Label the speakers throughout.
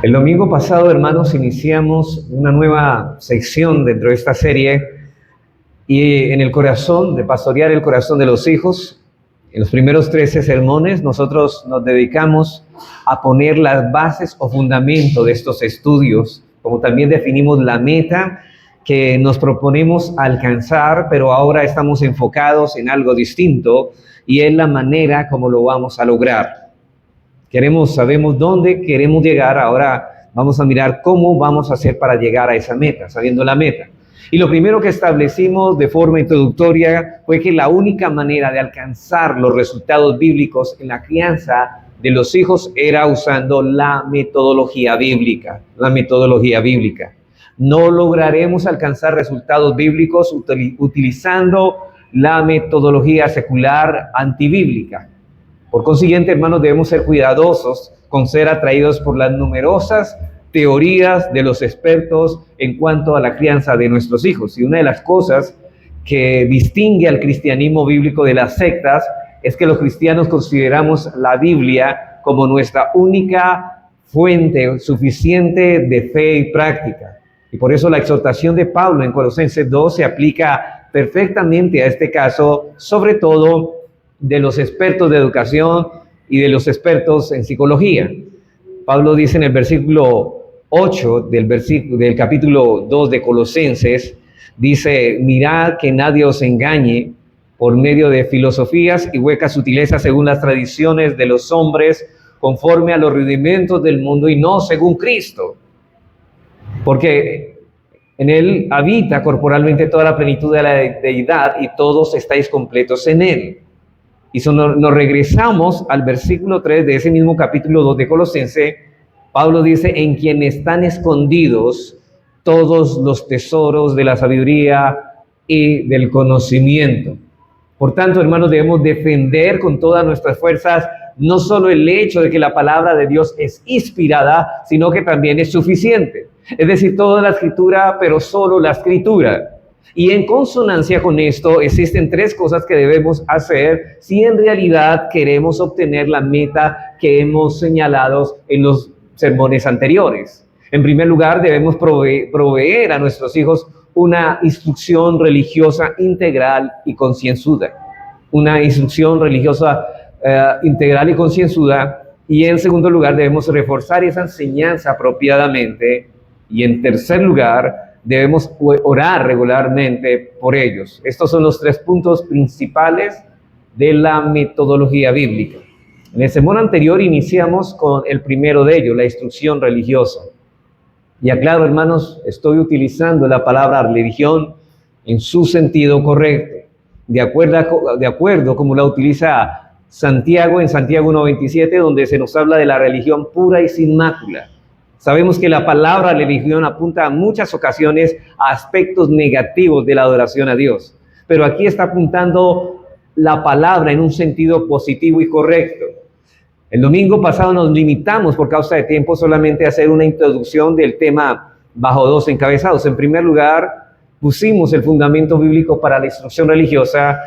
Speaker 1: El domingo pasado, hermanos, iniciamos una nueva sección dentro de esta serie y en el corazón, de pastorear el corazón de los hijos. En los primeros 13 sermones nosotros nos dedicamos a poner las bases o fundamento de estos estudios, como también definimos la meta que nos proponemos alcanzar, pero ahora estamos enfocados en algo distinto y es la manera como lo vamos a lograr. Sabemos dónde queremos llegar, ahora vamos a mirar cómo vamos a hacer para llegar a esa meta, sabiendo la meta. Y lo primero que establecimos de forma introductoria fue que la única manera de alcanzar los resultados bíblicos en la crianza de los hijos era usando la metodología bíblica. La metodología bíblica. No lograremos alcanzar resultados bíblicos utilizando la metodología secular antibíblica. Por consiguiente, hermanos, debemos ser cuidadosos con ser atraídos por las numerosas teorías de los expertos en cuanto a la crianza de nuestros hijos. Y una de las cosas que distingue al cristianismo bíblico de las sectas es que los cristianos consideramos la Biblia como nuestra única fuente suficiente de fe y práctica. Y por eso la exhortación de Pablo en Colosenses 2 se aplica perfectamente a este caso, sobre todo de los expertos de educación y de los expertos en psicología. Pablo dice en el versículo 8 del capítulo 2 de Colosenses, dice: mirad que nadie os engañe por medio de filosofías y huecas sutilezas según las tradiciones de los hombres, conforme a los rudimentos del mundo y no según Cristo. Porque en él habita corporalmente toda la plenitud de la deidad y todos estáis completos en él. Y nos regresamos al versículo 3 de ese mismo capítulo 2 de Colosenses. Pablo dice: en quien están escondidos todos los tesoros de la sabiduría y del conocimiento. Por tanto, hermanos, debemos defender con todas nuestras fuerzas no solo el hecho de que la palabra de Dios es inspirada, sino que también es suficiente. Es decir, toda la escritura, pero solo la escritura. Y en consonancia con esto, existen tres cosas que debemos hacer si en realidad queremos obtener la meta que hemos señalado en los sermones anteriores. En primer lugar, debemos proveer a nuestros hijos una instrucción religiosa integral y concienzuda. Una instrucción religiosa integral y concienzuda. Y en segundo lugar, debemos reforzar esa enseñanza apropiadamente. Y en tercer lugar, debemos orar regularmente por ellos. Estos son los tres puntos principales de la metodología bíblica. En el sermón anterior iniciamos con el primero de ellos, la instrucción religiosa. Y aclaro, hermanos, estoy utilizando la palabra religión en su sentido correcto, de acuerdo como la utiliza Santiago en Santiago 1:27, donde se nos habla de la religión pura y sin mácula. Sabemos que la palabra religión apunta en muchas ocasiones a aspectos negativos de la adoración a Dios, pero aquí está apuntando la palabra en un sentido positivo y correcto. El domingo pasado nos limitamos por causa de tiempo solamente a hacer una introducción del tema bajo dos encabezados. En primer lugar, pusimos el fundamento bíblico para la instrucción religiosa,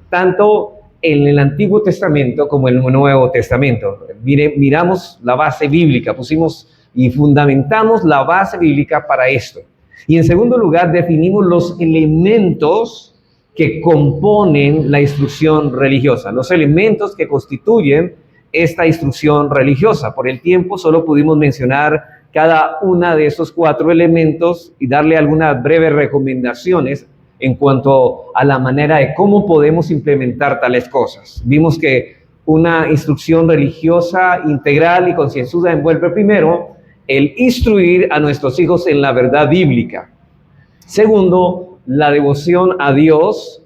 Speaker 1: tanto en el Antiguo Testamento como en el Nuevo Testamento. Miramos la base bíblica, pusimos y fundamentamos la base bíblica para esto. Y en segundo lugar, definimos los elementos que componen la instrucción religiosa, los elementos que constituyen esta instrucción religiosa. Por el tiempo solo pudimos mencionar cada una de esos cuatro elementos y darle algunas breves recomendaciones en cuanto a la manera de cómo podemos implementar tales cosas. Vimos que una instrucción religiosa integral y concienzuda envuelve primero el instruir a nuestros hijos en la verdad bíblica. Segundo, la devoción a Dios.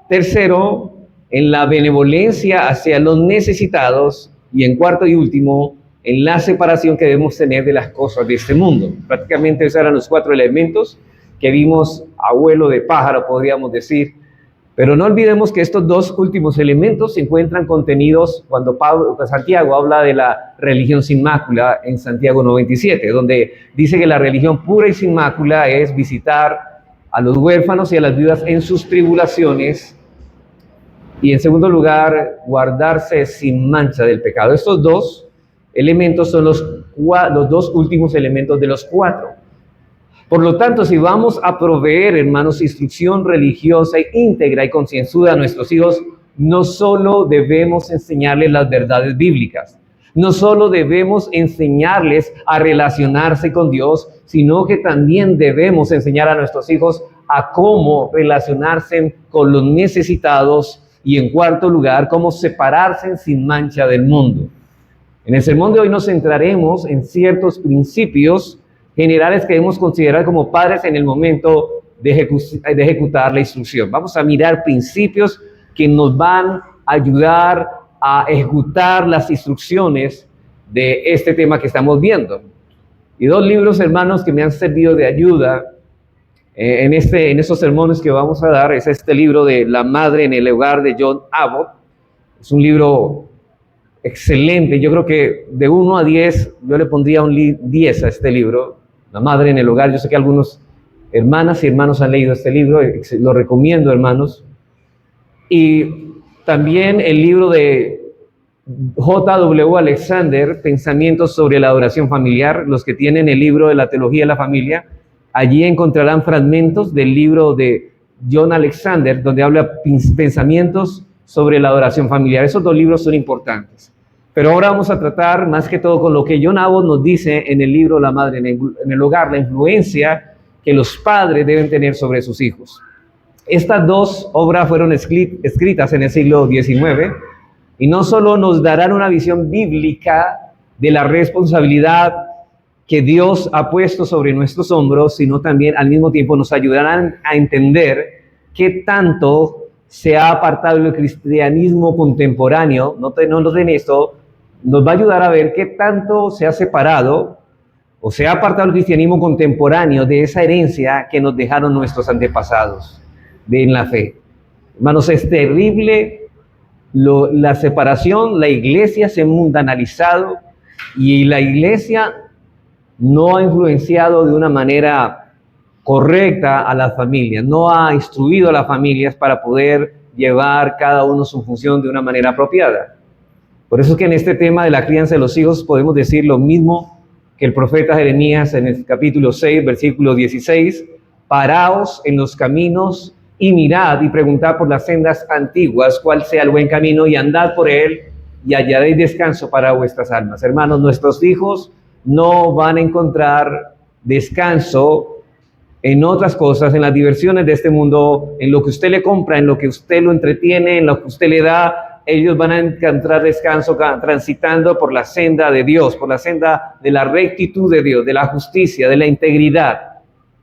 Speaker 1: Tercero, en la benevolencia hacia los necesitados. Y en cuarto y último, en la separación que debemos tener de las cosas de este mundo. Prácticamente esos eran los cuatro elementos que vimos a vuelo de pájaro, podríamos decir. Pero no olvidemos que estos dos últimos elementos se encuentran contenidos cuando Santiago habla de la religión sin mácula en Santiago 1:27, donde dice que la religión pura y sin mácula es visitar a los huérfanos y a las viudas en sus tribulaciones, y en segundo lugar, guardarse sin mancha del pecado. Estos dos elementos son los los dos últimos elementos de los 4. Por lo tanto, si vamos a proveer, hermanos, instrucción religiosa íntegra y concienzuda a nuestros hijos, no solo debemos enseñarles las verdades bíblicas, no solo debemos enseñarles a relacionarse con Dios, sino que también debemos enseñar a nuestros hijos a cómo relacionarse con los necesitados y, en cuarto lugar, cómo separarse sin mancha del mundo. En el sermón de hoy nos centraremos en ciertos principios generales que debemos considerar como padres en el momento de ejecutar la instrucción. Vamos a mirar principios que nos van a ayudar a ejecutar las instrucciones de este tema que estamos viendo. Y 2 libros, hermanos, que me han servido de ayuda en estos sermones que vamos a dar, es este libro de La Madre en el Hogar de John Abbott. Es un libro excelente. Yo creo que de 1 a 10, yo le pondría un 10 a este libro, La Madre en el Hogar. Yo sé que algunos hermanas y hermanos han leído este libro, lo recomiendo, hermanos. Y también el libro de J.W. Alexander, Pensamientos sobre la adoración familiar. Los que tienen el libro de la teología de la familia, allí encontrarán fragmentos del libro de John Alexander, donde habla pensamientos sobre la adoración familiar. Esos 2 libros son importantes. Pero ahora vamos a tratar más que todo con lo que John Abbott nos dice en el libro La Madre en el Hogar, la influencia que los padres deben tener sobre sus hijos. Estas 2 obras fueron escritas en el siglo XIX y no solo nos darán una visión bíblica de la responsabilidad que Dios ha puesto sobre nuestros hombros, sino también al mismo tiempo nos ayudarán a entender qué tanto se ha apartado el cristianismo contemporáneo. Noten esto, nos va a ayudar a ver qué tanto se ha separado o se ha apartado el cristianismo contemporáneo de esa herencia que nos dejaron nuestros antepasados en la fe. Hermanos, es terrible la separación. La iglesia se ha mundanalizado y la iglesia no ha influenciado de una manera correcta a las familias, no ha instruido a las familias para poder llevar cada uno su función de una manera apropiada. Por eso es que en este tema de la crianza de los hijos podemos decir lo mismo que el profeta Jeremías en el capítulo 6, versículo 16: paraos en los caminos y mirad y preguntad por las sendas antiguas cuál sea el buen camino, y andad por él y hallaréis descanso para vuestras almas. Hermanos, nuestros hijos no van a encontrar descanso en otras cosas, en las diversiones de este mundo, en lo que usted le compra, en lo que usted lo entretiene, en lo que usted le da. Ellos van a encontrar descanso transitando por la senda de Dios, por la senda de la rectitud de Dios, de la justicia, de la integridad.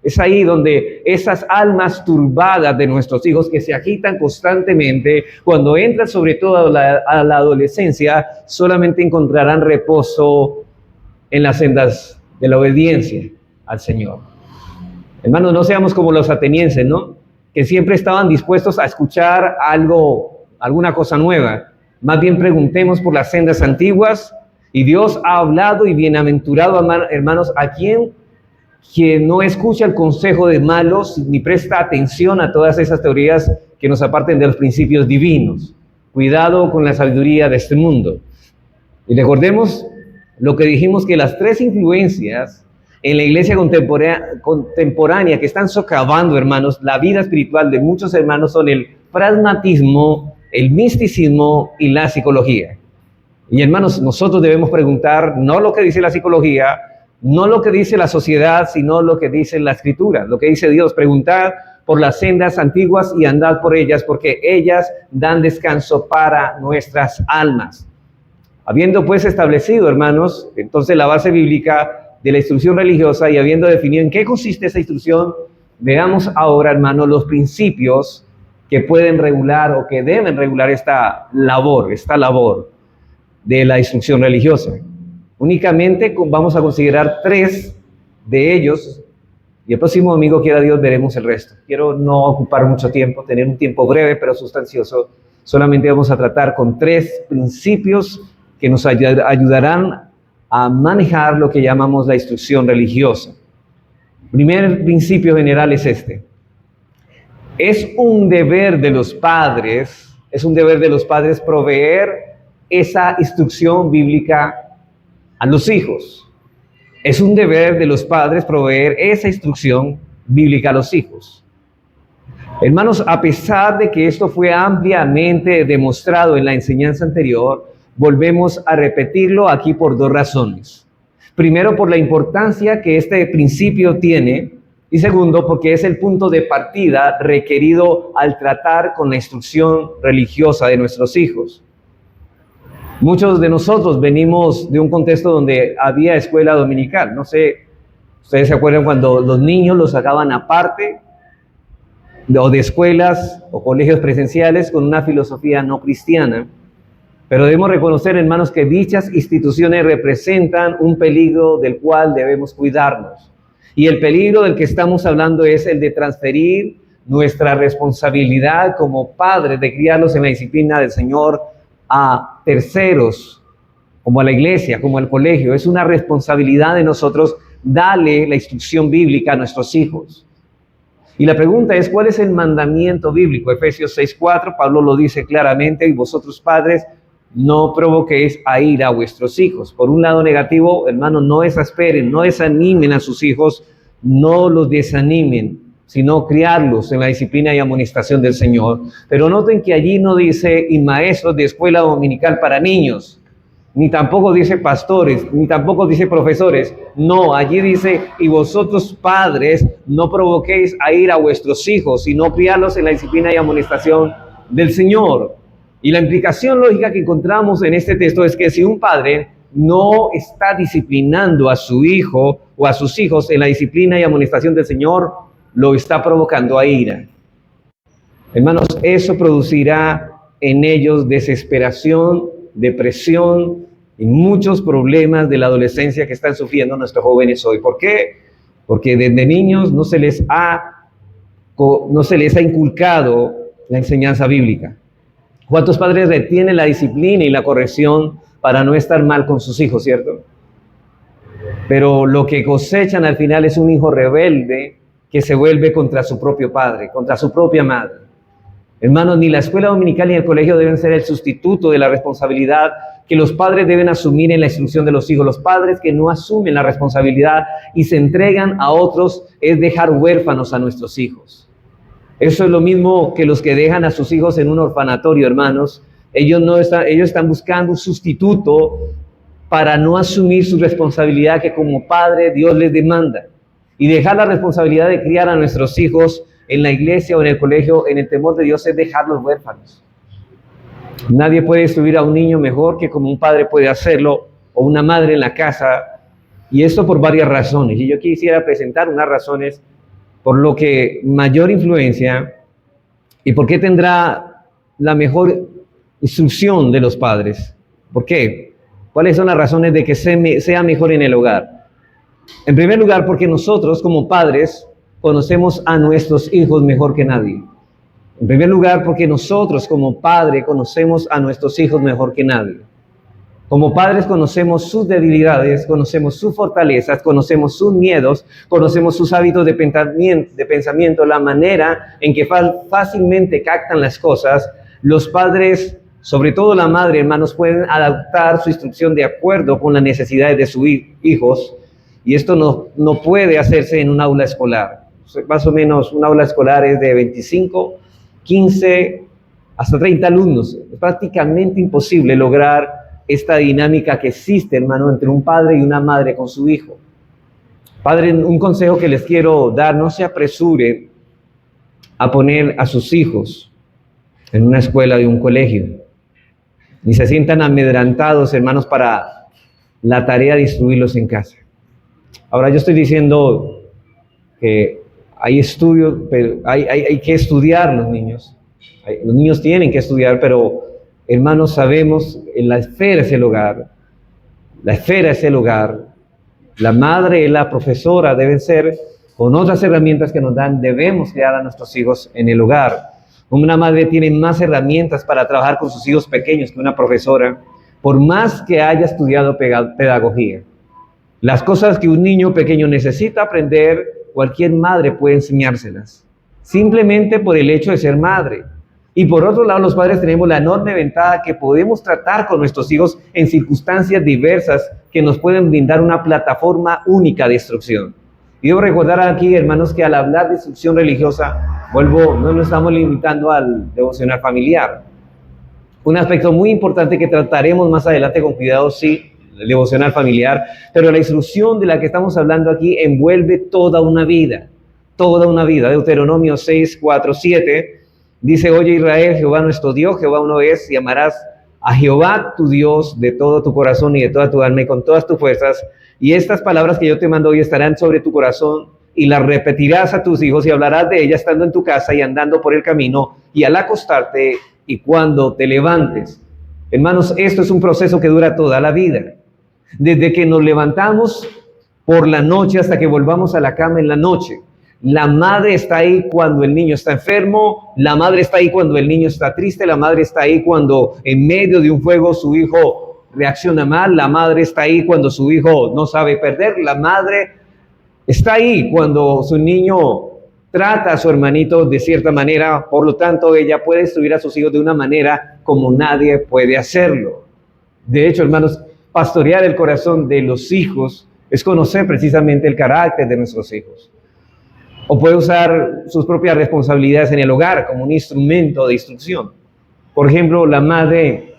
Speaker 1: Es ahí donde esas almas turbadas de nuestros hijos que se agitan constantemente, cuando entran sobre todo a la adolescencia, solamente encontrarán reposo en las sendas de la obediencia al Señor. Hermanos, no seamos como los atenienses, ¿no? Que siempre estaban dispuestos a escuchar alguna cosa nueva. Más bien preguntemos por las sendas antiguas, y Dios ha hablado, y bienaventurado, hermanos, a quien no escucha el consejo de malos ni presta atención a todas esas teorías que nos aparten de los principios divinos. Cuidado con la sabiduría de este mundo. Y recordemos lo que dijimos, que las 3 influencias en la iglesia contemporánea que están socavando, hermanos, la vida espiritual de muchos hermanos son el pragmatismo, el misticismo y la psicología. Y hermanos, nosotros debemos preguntar no lo que dice la psicología, no lo que dice la sociedad, sino lo que dice la Escritura, lo que dice Dios. Preguntad por las sendas antiguas y andad por ellas, porque ellas dan descanso para nuestras almas. Habiendo pues establecido, hermanos, entonces la base bíblica de la instrucción religiosa, y habiendo definido en qué consiste esa instrucción, veamos ahora, hermanos, los principios que pueden regular o que deben regular esta labor de la instrucción religiosa. Únicamente vamos a considerar 3 de ellos, y el próximo domingo, quiera Dios, veremos el resto. Quiero no ocupar mucho tiempo, tener un tiempo breve pero sustancioso. Solamente vamos a tratar con 3 principios que nos ayudarán a manejar lo que llamamos la instrucción religiosa. Primer principio general es este: es un deber de los padres proveer esa instrucción bíblica a los hijos. Es un deber de los padres proveer esa instrucción bíblica a los hijos. Hermanos, a pesar de que esto fue ampliamente demostrado en la enseñanza anterior, volvemos a repetirlo aquí por dos razones. Primero, por la importancia que este principio tiene, y segundo, porque es el punto de partida requerido al tratar con la instrucción religiosa de nuestros hijos. Muchos de nosotros venimos de un contexto donde había escuela dominical. No sé, ustedes se acuerdan cuando los niños los sacaban aparte o de escuelas o colegios presenciales con una filosofía no cristiana. Pero debemos reconocer, hermanos, que dichas instituciones representan un peligro del cual debemos cuidarnos. Y el peligro del que estamos hablando es el de transferir nuestra responsabilidad como padres de criarlos en la disciplina del Señor a terceros, como a la iglesia, como al colegio. Es una responsabilidad de nosotros darle la instrucción bíblica a nuestros hijos. Y la pregunta es, ¿cuál es el mandamiento bíblico? Efesios 6:4, Pablo lo dice claramente: y vosotros padres, no provoquéis a ira a vuestros hijos. Por un lado negativo, hermanos, no exasperen, no desanimen a sus hijos, no los desanimen, sino criarlos en la disciplina y amonestación del Señor. Pero noten que allí no dice y maestros de escuela dominical para niños, ni tampoco dice pastores, ni tampoco dice profesores. No, allí dice, y vosotros padres, no provoquéis a ira a vuestros hijos, sino criarlos en la disciplina y amonestación del Señor. Y la implicación lógica que encontramos en este texto es que si un padre no está disciplinando a su hijo o a sus hijos en la disciplina y amonestación del Señor, lo está provocando a ira. Hermanos, eso producirá en ellos desesperación, depresión y muchos problemas de la adolescencia que están sufriendo nuestros jóvenes hoy. ¿Por qué? Porque desde niños no se les ha inculcado la enseñanza bíblica. ¿Cuántos padres retienen la disciplina y la corrección para no estar mal con sus hijos, cierto? Pero lo que cosechan al final es un hijo rebelde que se vuelve contra su propio padre, contra su propia madre. Hermanos, ni la escuela dominical ni el colegio deben ser el sustituto de la responsabilidad que los padres deben asumir en la instrucción de los hijos. Los padres que no asumen la responsabilidad y se entregan a otros es dejar huérfanos a nuestros hijos. Eso es lo mismo que los que dejan a sus hijos en un orfanatorio, hermanos. Ellos están buscando un sustituto para no asumir su responsabilidad que como padre Dios les demanda. Y dejar la responsabilidad de criar a nuestros hijos en la iglesia o en el colegio, en el temor de Dios, es dejarlos huérfanos. Nadie puede instruir a un niño mejor que como un padre puede hacerlo, o una madre en la casa, y esto por varias razones. Y yo quisiera presentar unas razones por lo que mayor influencia y por qué tendrá la mejor instrucción de los padres. ¿Por qué? ¿Cuáles son las razones de que sea mejor en el hogar? En primer lugar, porque nosotros como padres conocemos a nuestros hijos mejor que nadie. En primer lugar, porque nosotros como padres conocemos a nuestros hijos mejor que nadie. Como padres conocemos sus debilidades, conocemos sus fortalezas, conocemos sus miedos, conocemos sus hábitos de pensamiento, la manera en que fácilmente captan las cosas. Los padres, sobre todo la madre, hermanos, pueden adaptar su instrucción de acuerdo con las necesidades de sus hijos, y esto no puede hacerse en un aula escolar. Más o menos un aula escolar es de 25, 15, hasta 30 alumnos. Es prácticamente imposible lograr esta dinámica que existe, hermano, entre un padre y una madre con su hijo. Padre, un consejo que les quiero dar: no se apresure a poner a sus hijos en una escuela o un colegio, ni se sientan amedrentados, hermanos, para la tarea de instruirlos en casa. Ahora, yo estoy diciendo que hay estudios, pero hay que estudiar los niños. Los niños tienen que estudiar, pero hermanos, sabemos, en la esfera es el hogar. La esfera es el hogar. La madre y la profesora deben ser, con otras herramientas que nos dan, debemos crear a nuestros hijos en el hogar. Una madre tiene más herramientas para trabajar con sus hijos pequeños que una profesora, por más que haya estudiado pedagogía. Las cosas que un niño pequeño necesita aprender, cualquier madre puede enseñárselas, simplemente por el hecho de ser madre. Y por otro lado, los padres tenemos la enorme ventaja que podemos tratar con nuestros hijos en circunstancias diversas que nos pueden brindar una plataforma única de instrucción. Y debo recordar aquí, hermanos, que al hablar de instrucción religiosa, no nos estamos limitando al devocional familiar. Un aspecto muy importante que trataremos más adelante con cuidado, sí, el devocional familiar, pero la instrucción de la que estamos hablando aquí envuelve toda una vida, toda una vida. Deuteronomio 6, 4, 7 dice: oye Israel, Jehová nuestro Dios, Jehová uno es, y amarás a Jehová tu Dios de todo tu corazón y de toda tu alma y con todas tus fuerzas. Y estas palabras que yo te mando hoy estarán sobre tu corazón, y las repetirás a tus hijos y hablarás de ellas estando en tu casa y andando por el camino y al acostarte y cuando te levantes. Hermanos, esto es un proceso que dura toda la vida. Desde que nos levantamos por la noche hasta que volvamos a la cama en la noche. La madre está ahí cuando el niño está enfermo, la madre está ahí cuando el niño está triste, la madre está ahí cuando en medio de un juego su hijo reacciona mal, la madre está ahí cuando su hijo no sabe perder, la madre está ahí cuando su niño trata a su hermanito de cierta manera. Por lo tanto, ella puede instruir a sus hijos de una manera como nadie puede hacerlo. De hecho, hermanos, pastorear el corazón de los hijos es conocer precisamente el carácter de nuestros hijos. O puede usar sus propias responsabilidades en el hogar como un instrumento de instrucción. Por ejemplo, la madre,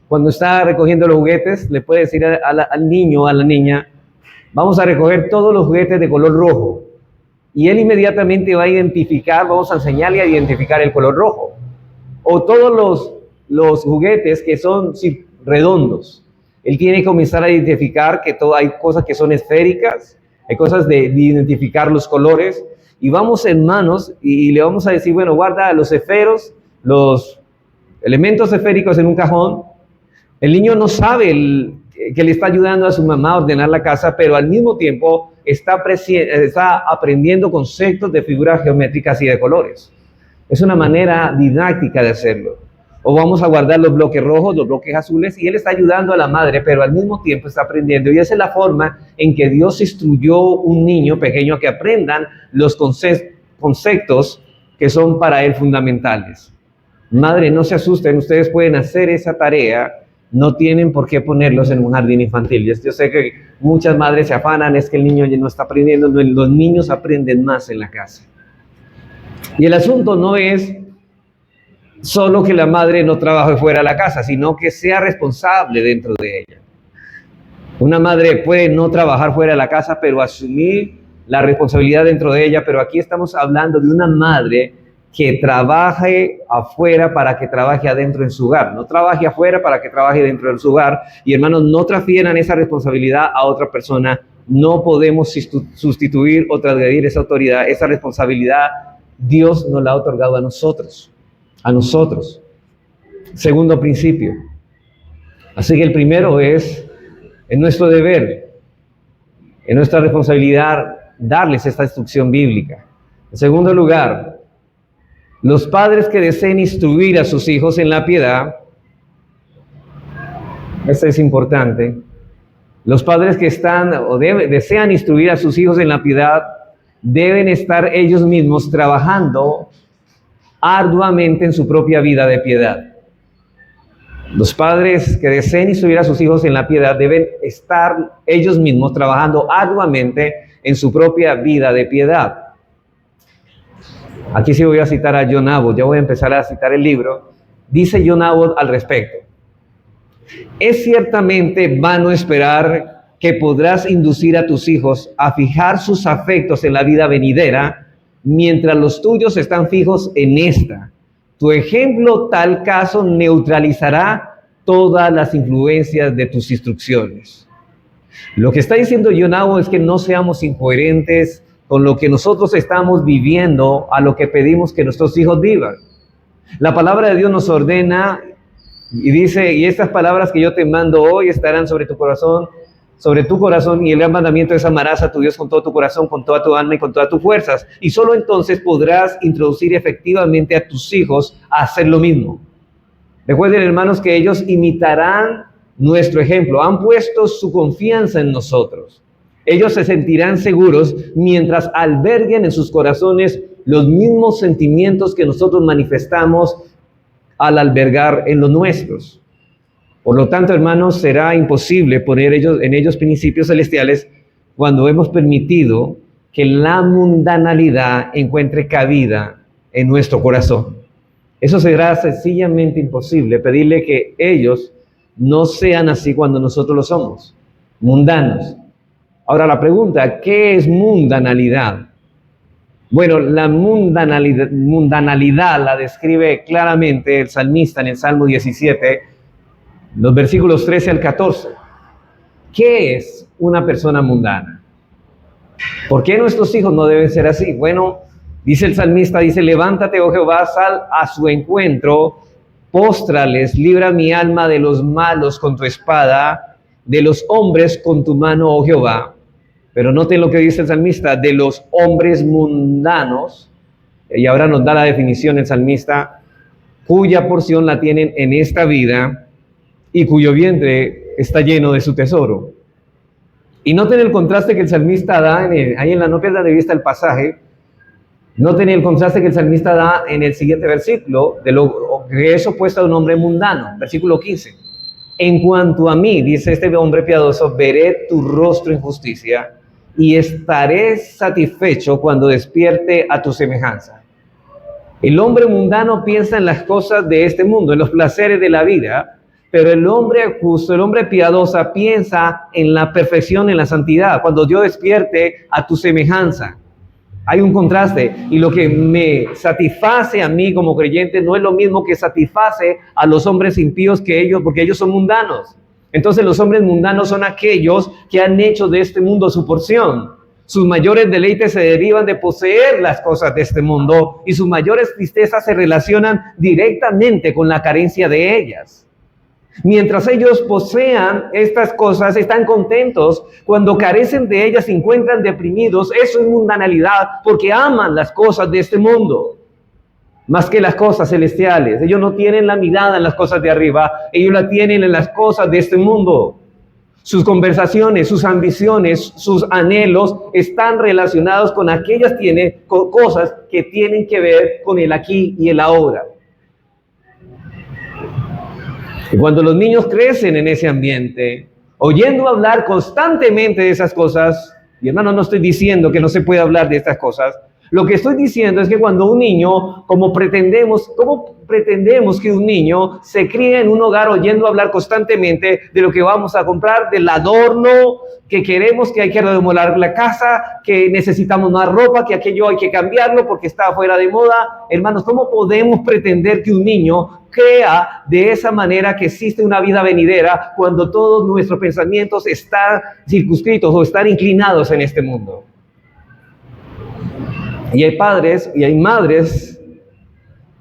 Speaker 1: cuando está recogiendo los juguetes, le puede decir al niño o a la niña: vamos a recoger todos los juguetes de color rojo. Y él inmediatamente va a identificar, vamos a enseñarle a identificar el color rojo. O todos los juguetes que son redondos. Él tiene que comenzar a identificar que hay cosas que son esféricas, hay cosas de identificar los colores. Y vamos, hermanos, y le vamos a decir: bueno, guarda los esferos, los elementos esféricos en un cajón. El niño no sabe que le está ayudando a su mamá a ordenar la casa, pero al mismo tiempo está aprendiendo conceptos de figuras geométricas y de colores. Es una manera didáctica de hacerlo. O vamos a guardar los bloques rojos, los bloques azules, y él está ayudando a la madre, pero al mismo tiempo está aprendiendo. Y esa es la forma en que Dios instruyó a un niño pequeño a que aprendan los conceptos que son para él fundamentales. Madre, no se asusten, ustedes pueden hacer esa tarea. No tienen por qué ponerlos en un jardín infantil. Yo sé que muchas madres se afanan, es que el niño ya no está aprendiendo. No, los niños aprenden más en la casa. Y el asunto no es solo que la madre no trabaje fuera de la casa, sino que sea responsable dentro de ella. Una madre puede no trabajar fuera de la casa, pero asumir la responsabilidad dentro de ella. Pero aquí estamos hablando de una madre que trabaje afuera para que trabaje adentro en su hogar. No trabaje afuera para que trabaje dentro de su hogar. Y hermanos, no transfieran esa responsabilidad a otra persona. No podemos sustituir o transgredir esa autoridad, esa responsabilidad. Dios nos la ha otorgado a nosotros. A nosotros. Segundo principio. Así que el primero es nuestro deber, es nuestra responsabilidad darles esta instrucción bíblica. En segundo lugar, los padres que deseen instruir a sus hijos en la piedad, esto es importante, los padres que desean instruir a sus hijos en la piedad, deben estar ellos mismos trabajando arduamente en su propia vida de piedad. Los padres que deseen instruir a sus hijos en la piedad deben estar ellos mismos trabajando arduamente en su propia vida de piedad. Aquí sí voy a citar a John Abbott, ya voy a empezar a citar el libro. Dice John Abbott al respecto: es ciertamente vano esperar que podrás inducir a tus hijos a fijar sus afectos en la vida venidera, mientras los tuyos están fijos en esta. Tu ejemplo, tal caso, neutralizará todas las influencias de tus instrucciones. Lo que está diciendo John Abbott es que no seamos incoherentes con lo que nosotros estamos viviendo a lo que pedimos que nuestros hijos vivan. La palabra de Dios nos ordena y dice: y estas palabras que yo te mando hoy estarán sobre tu corazón, y el gran mandamiento es: amarás a tu Dios con todo tu corazón, con toda tu alma y con todas tus fuerzas. Y solo entonces podrás introducir efectivamente a tus hijos a hacer lo mismo. Recuerden, hermanos, que ellos imitarán nuestro ejemplo, han puesto su confianza en nosotros. Ellos se sentirán seguros mientras alberguen en sus corazones los mismos sentimientos que nosotros manifestamos al albergar en los nuestros. Por lo tanto, hermanos, será imposible poner en ellos principios celestiales cuando hemos permitido que la mundanalidad encuentre cabida en nuestro corazón. Eso será sencillamente imposible, pedirle que ellos no sean así cuando nosotros lo somos, mundanos. Ahora la pregunta, ¿qué es mundanalidad? Bueno, la mundanalidad la describe claramente el salmista en el Salmo 17, los versículos 13 al 14. ¿Qué es una persona mundana? ¿Por qué nuestros hijos no deben ser así? Bueno, dice el salmista, dice, levántate, oh Jehová, sal a su encuentro, póstrales, libra mi alma de los malos con tu espada, de los hombres con tu mano, oh Jehová. Pero noten lo que dice el salmista, de los hombres mundanos, y ahora nos da la definición el salmista, cuya porción la tienen en esta vida y cuyo vientre está lleno de su tesoro. Y noten el contraste que el salmista da, ahí en la, no pierdan de vista el pasaje, noten el contraste que el salmista da en el siguiente versículo, de lo que es opuesto a un hombre mundano, versículo 15. En cuanto a mí, dice este hombre piadoso, veré tu rostro en justicia y estaré satisfecho cuando despierte a tu semejanza. El hombre mundano piensa en las cosas de este mundo, en los placeres de la vida, pero el hombre justo, el hombre piadoso piensa en la perfección, en la santidad, cuando Dios despierte a tu semejanza. Hay un contraste, y lo que me satisface a mí como creyente no es lo mismo que satisface a los hombres impíos que ellos, porque ellos son mundanos. Entonces los hombres mundanos son aquellos que han hecho de este mundo su porción. Sus mayores deleites se derivan de poseer las cosas de este mundo y sus mayores tristezas se relacionan directamente con la carencia de ellas. Mientras ellos posean estas cosas, están contentos. Cuando carecen de ellas, se encuentran deprimidos. Eso es mundanalidad, porque aman las cosas de este mundo más que las cosas celestiales. Ellos no tienen la mirada en las cosas de arriba, ellos la tienen en las cosas de este mundo. Sus conversaciones, sus ambiciones, sus anhelos están relacionados con aquellas cosas que tienen que ver con el aquí y el ahora. Y cuando los niños crecen en ese ambiente, oyendo hablar constantemente de esas cosas, y hermano, no estoy diciendo que no se pueda hablar de estas cosas, lo que estoy diciendo es que cuando un niño, ¿cómo pretendemos que un niño se críe en un hogar oyendo hablar constantemente de lo que vamos a comprar, del adorno, que queremos, que hay que remodelar la casa, que necesitamos más ropa, que aquello hay que cambiarlo porque está fuera de moda? Hermanos, ¿cómo podemos pretender que un niño crea de esa manera que existe una vida venidera cuando todos nuestros pensamientos están circunscritos o están inclinados en este mundo? Y hay padres y hay madres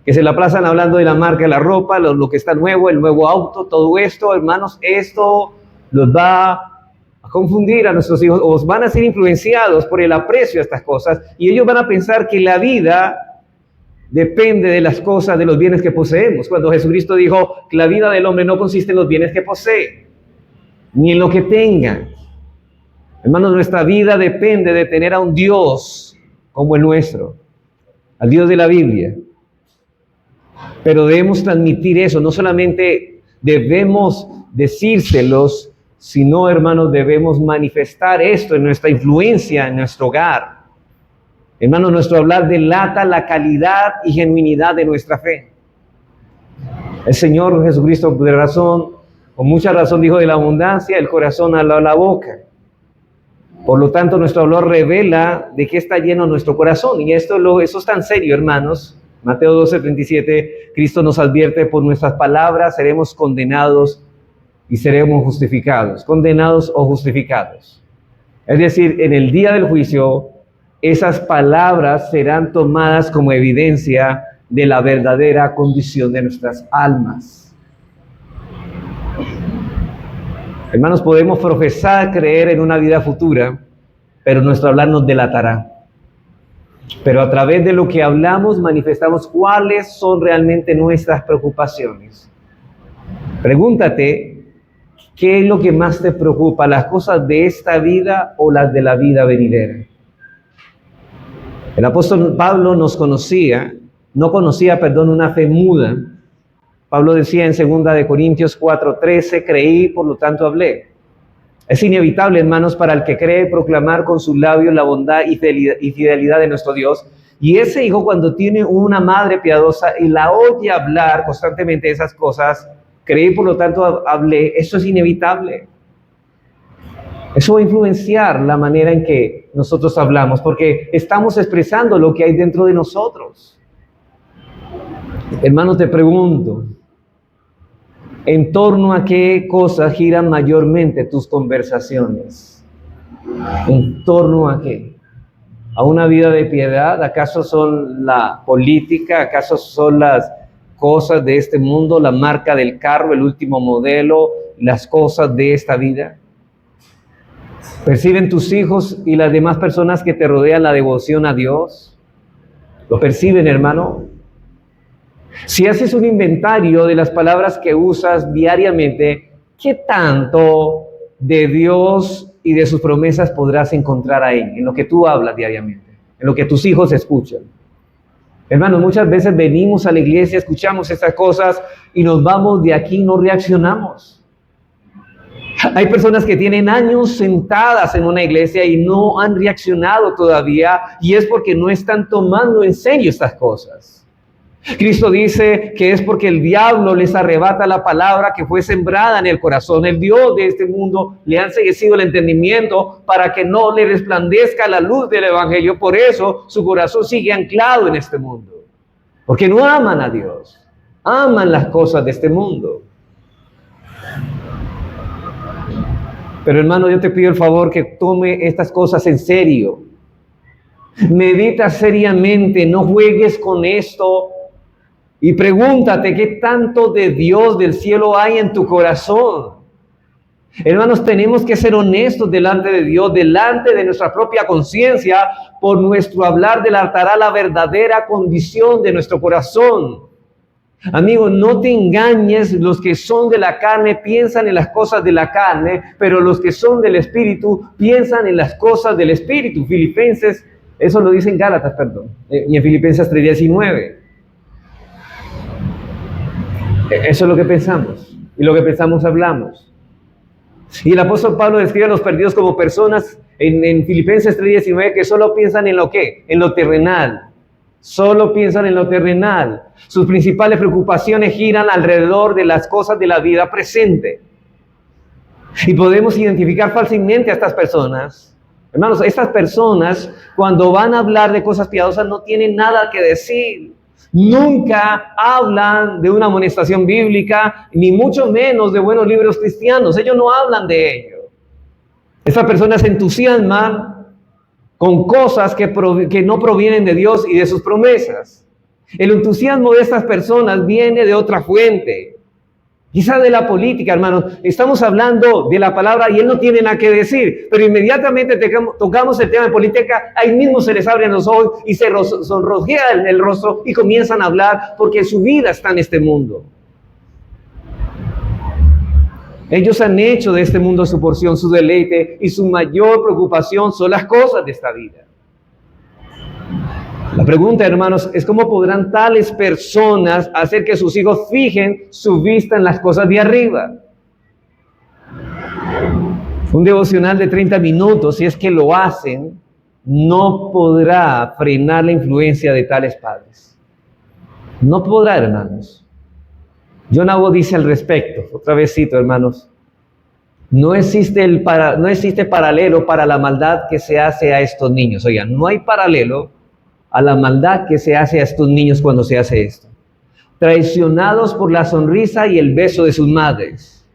Speaker 1: que se la pasan hablando de la marca de la ropa, lo que está nuevo, el nuevo auto, todo esto, hermanos, esto los va a confundir a nuestros hijos, o van a ser influenciados por el aprecio a estas cosas, y ellos van a pensar que la vida depende de las cosas, de los bienes que poseemos. Cuando Jesucristo dijo que la vida del hombre no consiste en los bienes que posee, ni en lo que tenga. Hermanos, nuestra vida depende de tener a un Dios como el nuestro, al Dios de la Biblia. Pero debemos transmitir eso, no solamente debemos decírselos, sino, hermanos, debemos manifestar esto en nuestra influencia, en nuestro hogar. Hermanos, nuestro hablar delata la calidad y genuinidad de nuestra fe. El Señor Jesucristo, con mucha razón, dijo: de la abundancia el corazón habla la boca. Por lo tanto, nuestro hablar revela de qué está lleno nuestro corazón. Y eso es tan serio, hermanos. Mateo 12:37, Cristo nos advierte: por nuestras palabras seremos condenados y seremos justificados. Condenados o justificados. Es decir, en el día del juicio, esas palabras serán tomadas como evidencia de la verdadera condición de nuestras almas. Hermanos, podemos profesar creer en una vida futura, pero nuestro hablar nos delatará. Pero a través de lo que hablamos, manifestamos cuáles son realmente nuestras preocupaciones. Pregúntate, ¿qué es lo que más te preocupa? ¿Las cosas de esta vida o las de la vida venidera? El apóstol Pablo no conocía una fe muda. Pablo decía en 2 Corintios 4:13, creí, por lo tanto hablé. Es inevitable, hermanos, para el que cree proclamar con sus labios la bondad y fidelidad de nuestro Dios. Y ese hijo, cuando tiene una madre piadosa y la oye hablar constantemente de esas cosas, creí, por lo tanto hablé, eso es inevitable. Eso va a influenciar la manera en que nosotros hablamos, porque estamos expresando lo que hay dentro de nosotros. Hermano, te pregunto, ¿en torno a qué cosas giran mayormente tus conversaciones? ¿En torno a qué? ¿A una vida de piedad? ¿Acaso son la política? ¿Acaso son las cosas de este mundo? ¿La marca del carro, el último modelo? ¿Las cosas de esta vida? ¿Perciben tus hijos y las demás personas que te rodean la devoción a Dios? ¿Lo perciben, hermano? Si haces un inventario de las palabras que usas diariamente, ¿qué tanto de Dios y de sus promesas podrás encontrar ahí, en lo que tú hablas diariamente, en lo que tus hijos escuchan? Hermanos, muchas veces venimos a la iglesia, escuchamos estas cosas y nos vamos de aquí y no reaccionamos. Hay personas que tienen años sentadas en una iglesia y no han reaccionado todavía, y es porque no están tomando en serio estas cosas. Cristo dice que es porque el diablo les arrebata la palabra que fue sembrada en el corazón. El Dios de este mundo le ha enceguecido el entendimiento para que no le resplandezca la luz del evangelio. Por eso su corazón sigue anclado en este mundo, porque no aman a Dios, aman las cosas de este mundo. Pero hermano, yo te pido el favor que tome estas cosas en serio. Medita seriamente, no juegues con esto. Y pregúntate qué tanto de Dios del cielo hay en tu corazón. Hermanos, tenemos que ser honestos delante de Dios, delante de nuestra propia conciencia. Por nuestro hablar delatará la verdadera condición de nuestro corazón. Amigo, no te engañes. Los que son de la carne piensan en las cosas de la carne, pero los que son del Espíritu piensan en las cosas del Espíritu. Filipenses, eso lo dice en Gálatas, y en Filipenses 3:19. Eso es lo que pensamos, y lo que pensamos hablamos. Y el apóstol Pablo describe a los perdidos como personas en Filipenses 3:19 que solo piensan en lo ¿qué? En lo terrenal. Solo piensan en lo terrenal. Sus principales preocupaciones giran alrededor de las cosas de la vida presente. Y podemos identificar fácilmente a estas personas. Hermanos, estas personas, cuando van a hablar de cosas piadosas, no tienen nada que decir. Nunca hablan de una amonestación bíblica, ni mucho menos de buenos libros cristianos. Ellos no hablan de ello. Estas personas se entusiasman con cosas que no provienen de Dios y de sus promesas. El entusiasmo de estas personas viene de otra fuente, quizá de la política, hermanos. Estamos hablando de la palabra y él no tiene nada que decir, pero inmediatamente tocamos el tema de política, ahí mismo se les abren los ojos y se sonrojea el rostro y comienzan a hablar porque su vida está en este mundo. Ellos han hecho de este mundo su porción, su deleite, y su mayor preocupación son las cosas de esta vida. La pregunta, hermanos, es cómo podrán tales personas hacer que sus hijos fijen su vista en las cosas de arriba. Un devocional de 30 minutos, si es que lo hacen, no podrá frenar la influencia de tales padres. No podrá, hermanos. John Nabo dice al respecto, otra vez cito, hermanos, no existe paralelo para la maldad que se hace a estos niños. Oigan, no hay paralelo a la maldad que se hace a estos niños cuando se hace esto. Traicionados por la sonrisa y el beso de sus madres.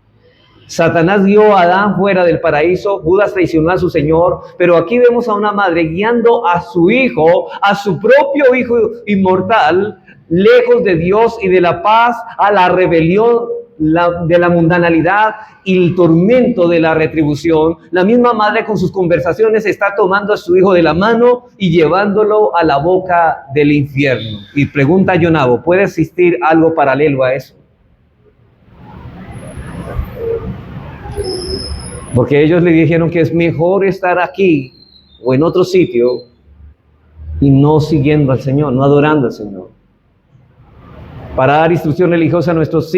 Speaker 1: Satanás dio a Adán fuera del paraíso, Judas traicionó a su Señor, pero aquí vemos a una madre guiando a su hijo, a su propio hijo inmortal, lejos de Dios y de la paz, a la rebelión de la mundanalidad y el tormento de la retribución. La misma madre con sus conversaciones está tomando a su hijo de la mano y llevándolo a la boca del infierno. Y pregunta a John Nabo, ¿puede existir algo paralelo a eso? Porque ellos le dijeron que es mejor estar aquí o en otro sitio y no siguiendo al Señor, no adorando al Señor. Para dar instrucción religiosa a nuestros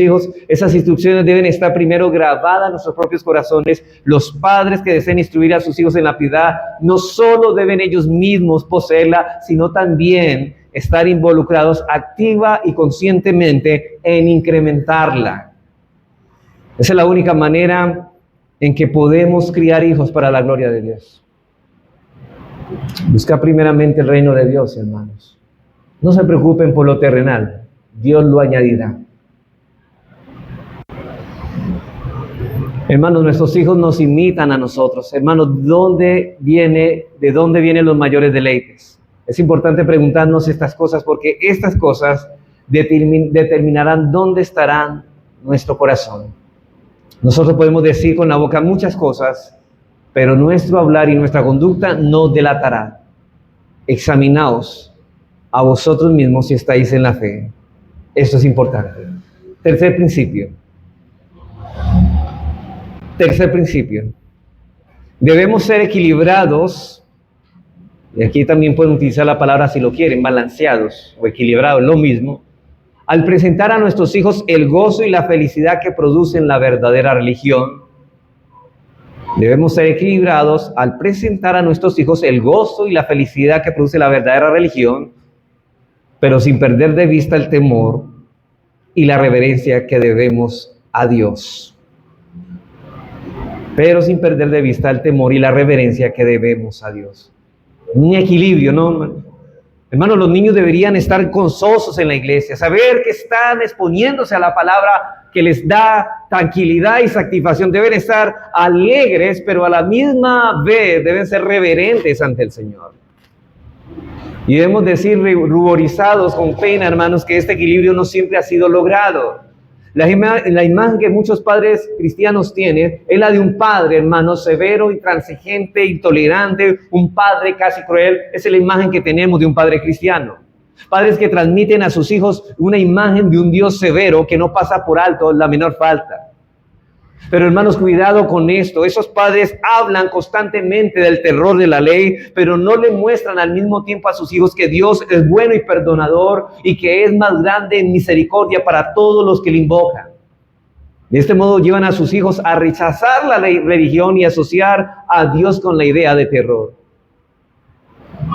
Speaker 1: hijos, esas instrucciones deben estar primero grabadas en nuestros propios corazones. Los padres que deseen instruir a sus hijos en la piedad, no solo deben ellos mismos poseerla, sino también estar involucrados activa y conscientemente en incrementarla. Esa es la única manera en que podemos criar hijos para la gloria de Dios. Busca primeramente el reino de Dios, hermanos. No se preocupen por lo terrenal, Dios lo añadirá. Hermanos, nuestros hijos nos imitan a nosotros. Hermanos, ¿de dónde vienen los mayores deleites? Es importante preguntarnos estas cosas porque estas cosas determinarán dónde estará nuestro corazón. Nosotros podemos decir con la boca muchas cosas, pero nuestro hablar y nuestra conducta nos delatará. Examinaos a vosotros mismos si estáis en la fe. Esto es importante. Tercer principio. Debemos ser equilibrados, y aquí también pueden utilizar la palabra si lo quieren, balanceados o equilibrados, lo mismo, al presentar a nuestros hijos el gozo y la felicidad que producen la verdadera religión. Debemos ser equilibrados al presentar a nuestros hijos el gozo y la felicidad que produce la verdadera religión, pero sin perder de vista el temor y la reverencia que debemos a Dios. Pero sin perder de vista el temor y la reverencia que debemos a Dios. Un equilibrio, ¿no? Hermanos, los niños deberían estar gozosos en la iglesia, saber que están exponiéndose a la palabra que les da tranquilidad y satisfacción. Deben estar alegres, pero a la misma vez deben ser reverentes ante el Señor. Y debemos decir ruborizados con pena, hermanos, que este equilibrio no siempre ha sido logrado. La imagen que muchos padres cristianos tienen es la de un padre, hermano, severo, intransigente, intolerante, un padre casi cruel. Esa es la imagen que tenemos de un padre cristiano. Padres que transmiten a sus hijos una imagen de un Dios severo que no pasa por alto la menor falta. Pero hermanos, cuidado con esto. Esos padres hablan constantemente del terror de la ley, pero no le muestran al mismo tiempo a sus hijos que Dios es bueno y perdonador y que es más grande en misericordia para todos los que le invocan. De este modo llevan a sus hijos a rechazar la religión y asociar a Dios con la idea de terror.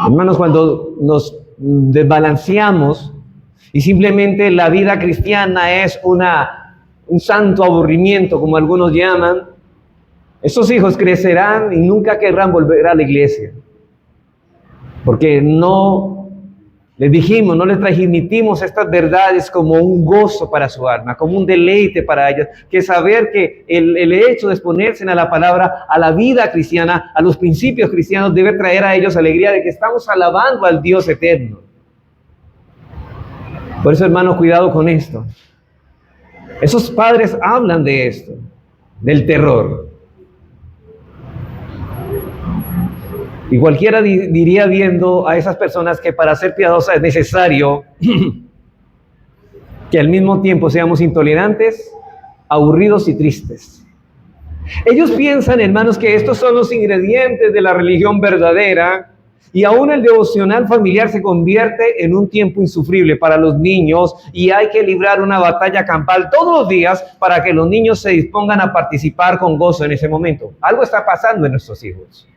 Speaker 1: Hermanos, cuando nos desbalanceamos y simplemente la vida cristiana es un santo aburrimiento, como algunos llaman, esos hijos crecerán y nunca querrán volver a la iglesia. Porque no les dijimos, no les transmitimos estas verdades como un gozo para su alma, como un deleite para ellos, que saber que el hecho de exponerse a la palabra, a la vida cristiana, a los principios cristianos, debe traer a ellos alegría de que estamos alabando al Dios eterno. Por eso, hermanos, cuidado con esto. Esos padres hablan de esto, del terror. Y cualquiera diría viendo a esas personas que para ser piadosa es necesario que al mismo tiempo seamos intolerantes, aburridos y tristes. Ellos piensan, hermanos, que estos son los ingredientes de la religión verdadera. Y aún el devocional familiar se convierte en un tiempo insufrible para los niños y hay que librar una batalla campal todos los días para que los niños se dispongan a participar con gozo en ese momento. Algo está pasando en nuestros hijos.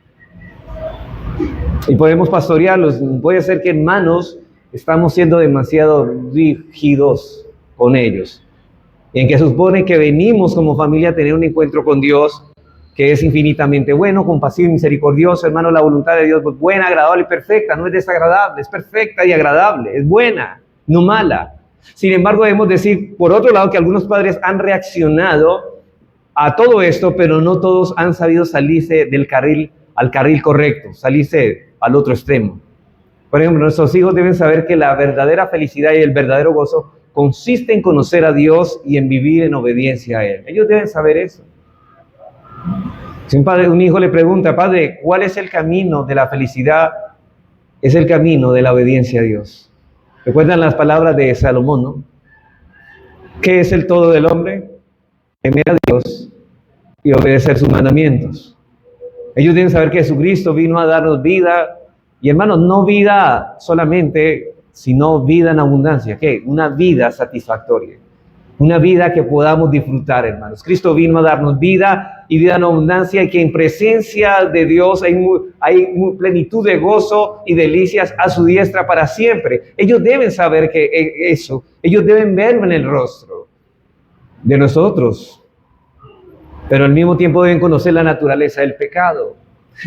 Speaker 1: Y podemos pastorearlos. Puede ser que, hermanos, estamos siendo demasiado rígidos con ellos. En que se supone que venimos como familia a tener un encuentro con Dios, que es infinitamente bueno, compasivo y misericordioso. Hermano, la voluntad de Dios es buena, agradable y perfecta, no es desagradable, es perfecta y agradable, es buena, no mala. Sin embargo, debemos decir, por otro lado, que algunos padres han reaccionado a todo esto, pero no todos han sabido salirse al carril correcto, salirse al otro extremo. Por ejemplo, nuestros hijos deben saber que la verdadera felicidad y el verdadero gozo consiste en conocer a Dios y en vivir en obediencia a Él. Ellos deben saber eso. Si un hijo le pregunta, padre, ¿cuál es el camino de la felicidad? Es el camino de la obediencia a Dios. ¿Recuerdan las palabras de Salomón, no? ¿Qué es el todo del hombre? Temer a Dios y obedecer sus mandamientos. Ellos deben saber que Jesucristo vino a darnos vida, y hermanos, no vida solamente sino vida en abundancia. ¿Qué? Una vida satisfactoria. Una vida que podamos disfrutar, hermanos. Cristo vino a darnos vida y vida en abundancia, y que en presencia de Dios hay plenitud de gozo y delicias a su diestra para siempre. Ellos deben saber que eso, ellos deben verlo en el rostro de nosotros, pero al mismo tiempo deben conocer la naturaleza del pecado.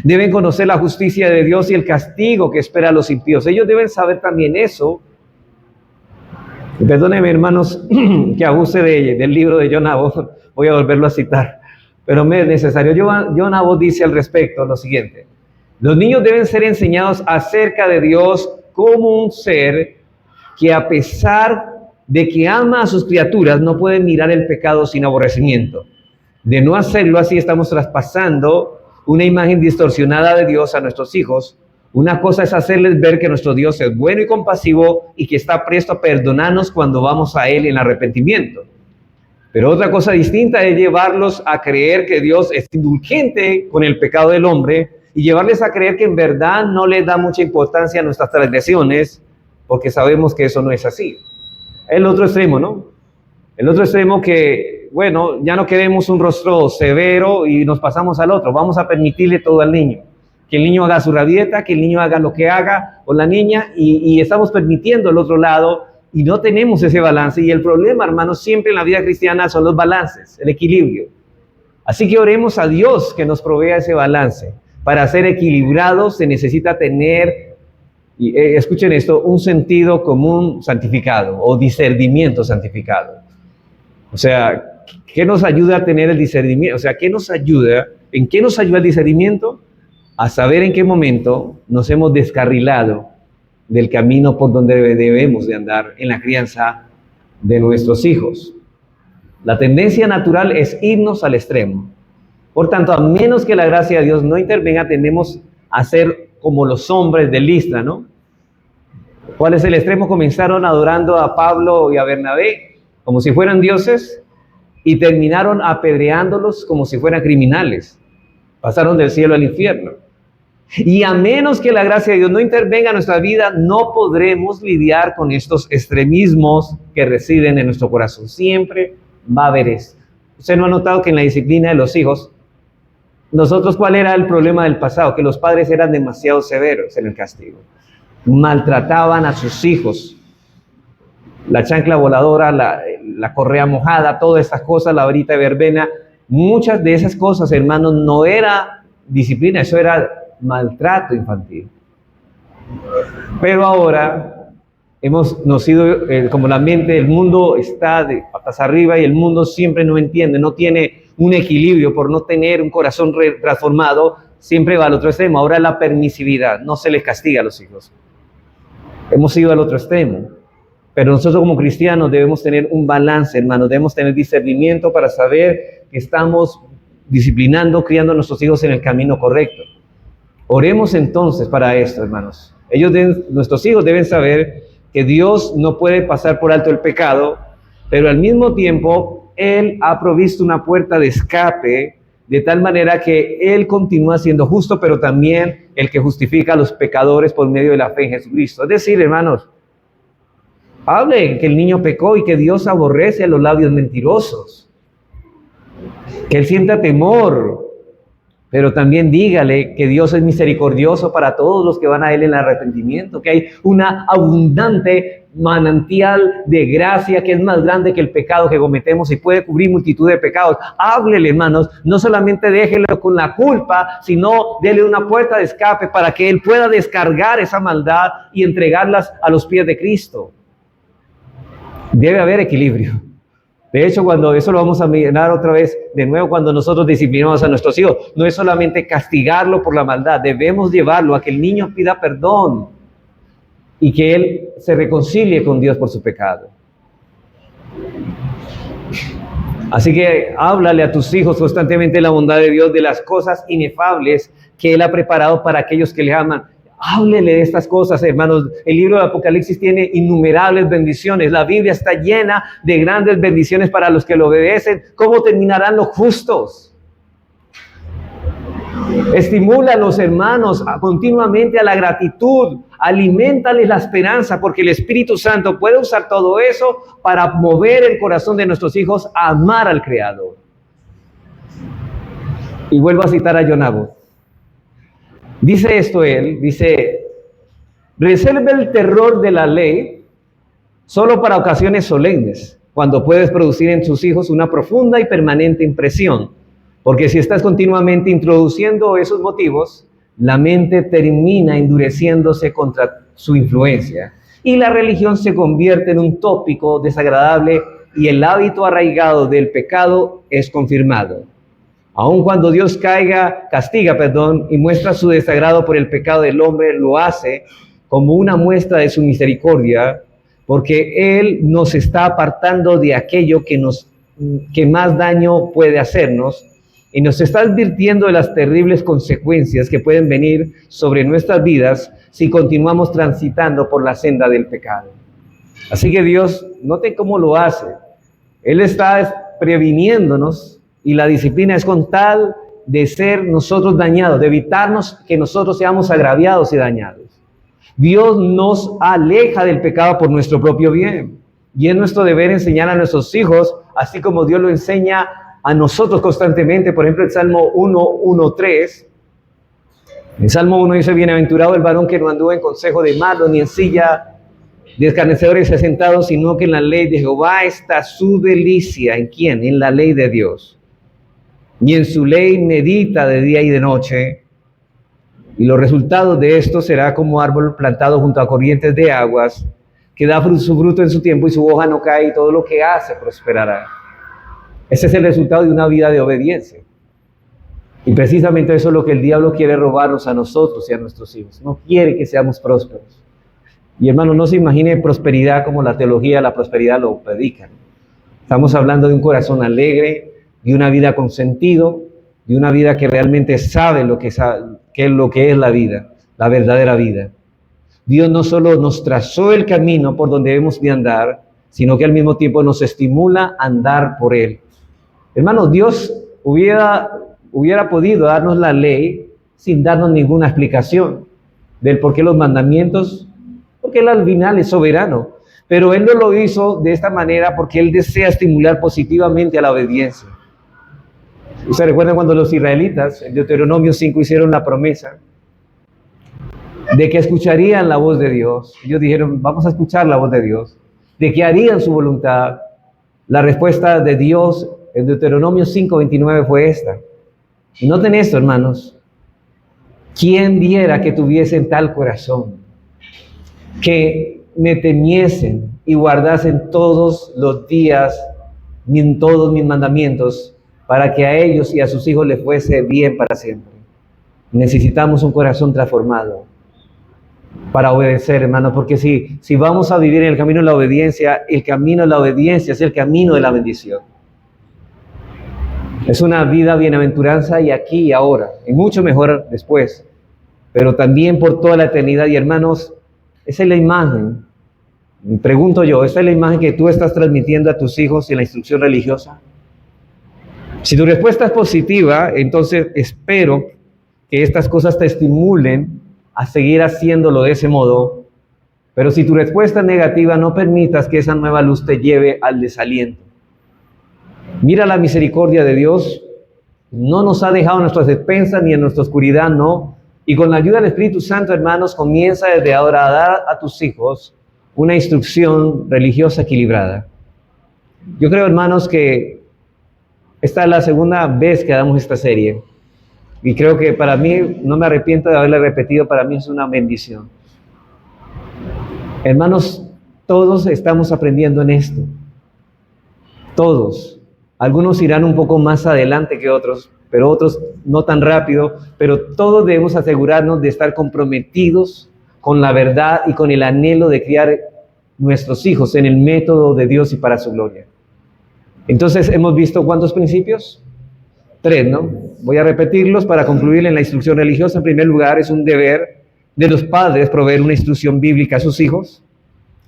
Speaker 1: Deben conocer la justicia de Dios y el castigo que espera a los impíos. Ellos deben saber también eso. Perdónenme, hermanos, que abuse del libro de John Abbott. Voy a volverlo a citar, pero me es necesario. John Abbott dice al respecto lo siguiente: los niños deben ser enseñados acerca de Dios como un ser que, a pesar de que ama a sus criaturas, no puede mirar el pecado sin aborrecimiento. De no hacerlo así, estamos traspasando una imagen distorsionada de Dios a nuestros hijos. Una cosa es hacerles ver que nuestro Dios es bueno y compasivo y que está presto a perdonarnos cuando vamos a Él en arrepentimiento. Pero otra cosa distinta es llevarlos a creer que Dios es indulgente con el pecado del hombre y llevarles a creer que en verdad no les da mucha importancia a nuestras transgresiones, porque sabemos que eso no es así. El otro extremo, ¿no? El otro extremo que, bueno, ya no queremos un rostro severo y nos pasamos al otro. Vamos a permitirle todo al niño. Que el niño haga su rabieta, que el niño haga lo que haga, o la niña, y estamos permitiendo el otro lado, y no tenemos ese balance. Y el problema, hermanos, siempre en la vida cristiana son los balances, el equilibrio. Así que oremos a Dios que nos provea ese balance. Para ser equilibrados se necesita tener, escuchen esto, un sentido común santificado, o discernimiento santificado. O sea, ¿qué nos ayuda a tener el discernimiento? O sea, ¿en qué nos ayuda el discernimiento? A saber en qué momento nos hemos descarrilado del camino por donde debemos de andar en la crianza de nuestros hijos. La tendencia natural es irnos al extremo. Por tanto, a menos que la gracia de Dios no intervenga, tendemos a ser como los hombres de Listra, ¿no? ¿Cuál es el extremo? Comenzaron adorando a Pablo y a Bernabé como si fueran dioses y terminaron apedreándolos como si fueran criminales. Pasaron del cielo al infierno. Y a menos que la gracia de Dios no intervenga en nuestra vida, no podremos lidiar con estos extremismos que residen en nuestro corazón. Siempre va a haber eso. ¿Usted no ha notado que en la disciplina de los hijos, nosotros, ¿cuál era el problema del pasado? Que los padres eran demasiado severos en el castigo. Maltrataban a sus hijos. La chancla voladora, la correa mojada, todas estas cosas, la varita de verbena. Muchas de esas cosas, hermanos, no era disciplina, eso era maltrato infantil. Pero ahora nos ido, como la mente del mundo está de patas arriba y el mundo siempre no entiende, no tiene un equilibrio por no tener un corazón transformado, siempre va al otro extremo. Ahora la permisividad, no se les castiga a los hijos. Hemos ido al otro extremo. Pero nosotros como cristianos debemos tener un balance, hermanos, debemos tener discernimiento para saber que estamos disciplinando, criando a nuestros hijos en el camino correcto. Oremos entonces para esto, hermanos. Nuestros hijos deben saber que Dios no puede pasar por alto el pecado, pero al mismo tiempo Él ha provisto una puerta de escape, de tal manera que Él continúa siendo justo, pero también el que justifica a los pecadores por medio de la fe en Jesucristo. Es decir, hermanos, hable que el niño pecó y que Dios aborrece a los labios mentirosos, que él sienta temor, pero también dígale que Dios es misericordioso para todos los que van a Él en arrepentimiento, que hay una abundante manantial de gracia que es más grande que el pecado que cometemos y puede cubrir multitud de pecados. Háblele, hermanos, no solamente déjelo con la culpa, sino dele una puerta de escape para que Él pueda descargar esa maldad y entregarlas a los pies de Cristo. Debe haber equilibrio. De hecho, cuando eso lo vamos a mirar otra vez, de nuevo, cuando nosotros disciplinamos a nuestros hijos, no es solamente castigarlo por la maldad, debemos llevarlo a que el niño pida perdón y que él se reconcilie con Dios por su pecado. Así que háblale a tus hijos constantemente de la bondad de Dios, de las cosas inefables que Él ha preparado para aquellos que le aman. Háblele de estas cosas, hermanos. El libro de Apocalipsis tiene innumerables bendiciones. La Biblia está llena de grandes bendiciones para los que lo obedecen. ¿Cómo terminarán los justos? Estimula a los hermanos continuamente a la gratitud, aliméntales la esperanza, porque el Espíritu Santo puede usar todo eso para mover el corazón de nuestros hijos a amar al Creador. Y vuelvo a citar a John Abbott. Dice esto él, dice, reserva el terror de la ley solo para ocasiones solemnes, cuando puedes producir en tus hijos una profunda y permanente impresión. Porque si estás continuamente introduciendo esos motivos, la mente termina endureciéndose contra su influencia y la religión se convierte en un tópico desagradable y el hábito arraigado del pecado es confirmado. Aun cuando Dios castiga, y muestra su desagrado por el pecado del hombre, lo hace como una muestra de su misericordia, porque Él nos está apartando de aquello que más daño puede hacernos, y nos está advirtiendo de las terribles consecuencias que pueden venir sobre nuestras vidas si continuamos transitando por la senda del pecado. Así que Dios, note cómo lo hace. Él está previniéndonos y la disciplina es con tal de ser nosotros dañados, de evitarnos que nosotros seamos agraviados y dañados. Dios nos aleja del pecado por nuestro propio bien y es nuestro deber enseñar a nuestros hijos, así como Dios lo enseña a nosotros constantemente. Por ejemplo, el Salmo 1:3. El Salmo 1 dice, bienaventurado el varón que no anduvo en consejo de malos, ni en silla de escarnecedores se ha sentado, sino que en la ley de Jehová está su delicia. ¿En quién? En la ley de Dios. Y en su ley medita de día y de noche. Y los resultados de esto será como árbol plantado junto a corrientes de aguas, que da su fruto en su tiempo y su hoja no cae, y todo lo que hace prosperará. Ese es el resultado de una vida de obediencia. Y precisamente eso es lo que el diablo quiere robarnos a nosotros y a nuestros hijos. No quiere que seamos prósperos. Y hermano, no se imagine prosperidad como la teología de la prosperidad lo predica. Estamos hablando de un corazón alegre, de una vida con sentido, de una vida que realmente sabe lo que es la vida, la verdadera vida. Dios no solo nos trazó el camino por donde debemos de andar, sino que al mismo tiempo nos estimula a andar por él. Hermanos, Dios hubiera podido darnos la ley sin darnos ninguna explicación del por qué los mandamientos, porque Él al final es soberano. Pero Él no lo hizo de esta manera porque Él desea estimular positivamente a la obediencia. ¿Ustedes recuerdan cuando los israelitas en Deuteronomio 5 hicieron la promesa de que escucharían la voz de Dios? Ellos dijeron, vamos a escuchar la voz de Dios, de que harían su voluntad. La respuesta de Dios en Deuteronomio 5:29 fue esta. Y noten esto, hermanos. ¿Quién diera que tuviesen tal corazón, que me temiesen y guardasen todos los días todos mis mandamientos, para que a ellos y a sus hijos les fuese bien para siempre? Necesitamos un corazón transformado para obedecer, hermanos, porque si vamos a vivir en el camino de la obediencia, el camino de la obediencia es el camino de la bendición. Es una vida bienaventuranza y aquí y ahora, y mucho mejor después, pero también por toda la eternidad. Y hermanos, esa es la imagen, me pregunto yo, ¿esa es la imagen que tú estás transmitiendo a tus hijos en la instrucción religiosa? Si tu respuesta es positiva, entonces espero que estas cosas te estimulen a seguir haciéndolo de ese modo. Pero si tu respuesta es negativa, no permitas que esa nueva luz te lleve al desaliento. Mira la misericordia de Dios. No nos ha dejado en nuestras despensas ni en nuestra oscuridad, no. Y con la ayuda del Espíritu Santo, hermanos, comienza desde ahora a dar a tus hijos una instrucción religiosa equilibrada. Yo creo, hermanos, que esta es la segunda vez que damos esta serie. Y creo que para mí, no me arrepiento de haberla repetido, para mí es una bendición. Hermanos, todos estamos aprendiendo en esto. Todos. Algunos irán un poco más adelante que otros, pero otros no tan rápido. Pero todos debemos asegurarnos de estar comprometidos con la verdad y con el anhelo de criar nuestros hijos en el método de Dios y para su gloria. Entonces, ¿hemos visto cuántos principios? 3, ¿no? Voy a repetirlos para concluir en la instrucción religiosa. En primer lugar, es un deber de los padres proveer una instrucción bíblica a sus hijos.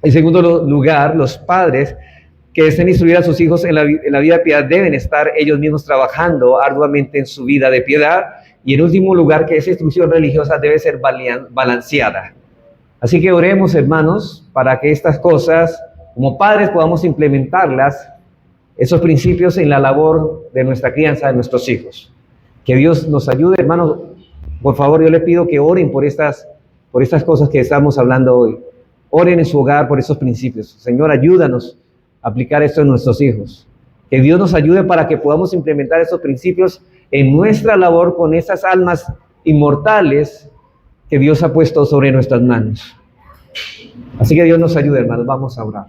Speaker 1: En segundo lugar, los padres que deseen instruir a sus hijos en la vida de piedad deben estar ellos mismos trabajando arduamente en su vida de piedad. Y en último lugar, que esa instrucción religiosa debe ser balanceada. Así que oremos, hermanos, para que estas cosas, como padres, podamos implementarlas, esos principios en la labor de nuestra crianza de nuestros hijos. Que Dios nos ayude, hermanos. Por favor, yo les pido que oren por estas cosas que estamos hablando hoy. Oren en su hogar por esos principios. Señor, ayúdanos a aplicar esto en nuestros hijos. Que Dios nos ayude para que podamos implementar esos principios en nuestra labor con esas almas inmortales que Dios ha puesto sobre nuestras manos. Así que Dios nos ayude, hermanos. Vamos a orar.